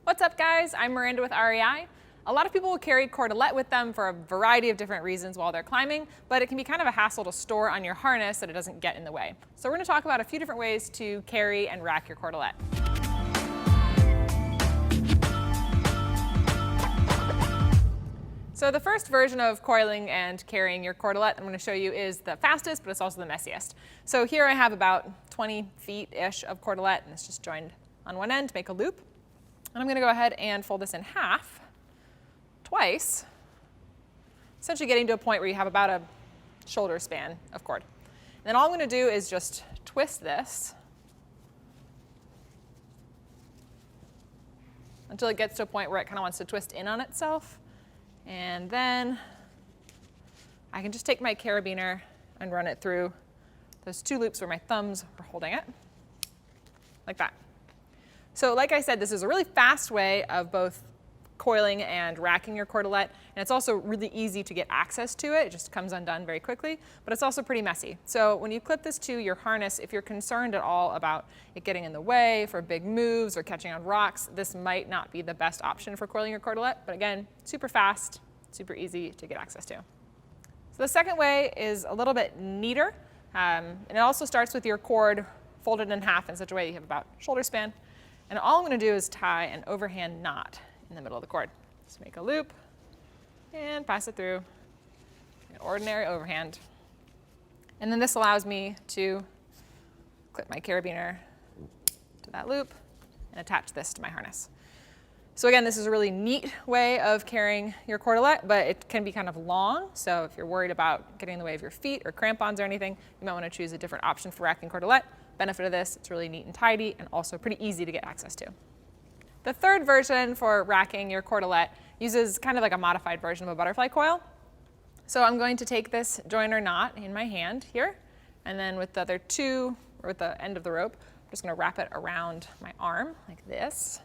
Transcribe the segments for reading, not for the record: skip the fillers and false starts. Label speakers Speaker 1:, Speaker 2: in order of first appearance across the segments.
Speaker 1: What's up, guys? I'm Miranda with REI. A lot of people will carry cordelette with them for a variety of different reasons while they're climbing, but it can be kind of a hassle to store on your harness so that it doesn't get in the way. So we're going to talk about a few different ways to carry and rack your cordelette. So the first version of coiling and carrying your cordelette I'm going to show you is the fastest, but it's also the messiest. So here I have about 20 feet-ish of cordelette, and it's just joined on one end to make a loop. And I'm going to go ahead and fold this in half twice, essentially getting to a point where you have about a shoulder span of cord. And then all I'm going to do is just twist this until it gets to a point where it kind of wants to twist in on itself. And then I can just take my carabiner and run it through those two loops where my thumbs are holding it, like that. So like I said, this is a really fast way of both coiling and racking your cordelette, and it's also really easy to get access to it. It just comes undone very quickly, but it's also pretty messy. So when you clip this to your harness, if you're concerned at all about it getting in the way for big moves or catching on rocks, this might not be the best option for coiling your cordelette, but again, super fast, super easy to get access to. So the second way is a little bit neater, and it also starts with your cord folded in half in such a way that you have about shoulder span. And all I'm going to do is tie an overhand knot in the middle of the cord. Just make a loop and pass it through an ordinary overhand. And then this allows me to clip my carabiner to that loop and attach this to my harness. So again, this is a really neat way of carrying your cordelette, but it can be kind of long. So if you're worried about getting in the way of your feet or crampons or anything, you might want to choose a different option for racking cordelette. Benefit of this, it's really neat and tidy and also pretty easy to get access to. The third version for racking your cordelette uses kind of like a modified version of a butterfly coil. So I'm going to take this joiner knot in my hand here, and then with the other two, or with the end of the rope, I'm just going to wrap it around my arm like this.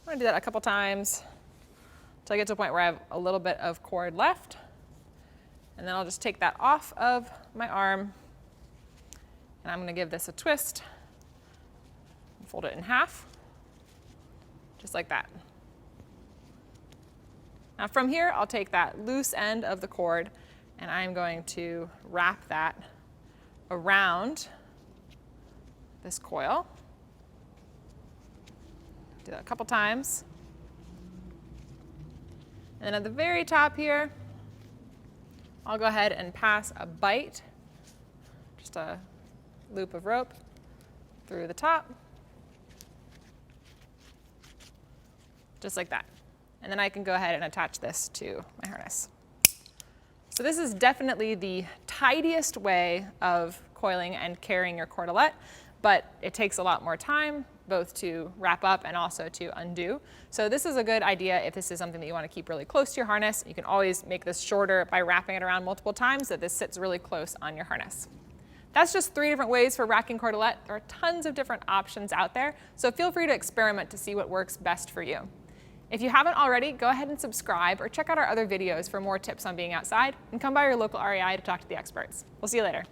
Speaker 1: I'm going to do that a couple times until I get to a point where I have a little bit of cord left. And then I'll just take that off of my arm, and I'm going to give this a twist and fold it in half, just like that. Now from here, I'll take that loose end of the cord and I'm going to wrap that around this coil. Do that a couple times. And then at the very top here, I'll go ahead and pass a bite, just a loop of rope through the top, just like that. And then I can go ahead and attach this to my harness. So this is definitely the tidiest way of coiling and carrying your cordelette, but it takes a lot more time, both to wrap up and also to undo. So this is a good idea if this is something that you want to keep really close to your harness. You can always make this shorter by wrapping it around multiple times so that this sits really close on your harness. That's just 3 different ways for racking cordelette. There are tons of different options out there, so feel free to experiment to see what works best for you. If you haven't already, go ahead and subscribe or check out our other videos for more tips on being outside, and come by your local REI to talk to the experts. We'll see you later.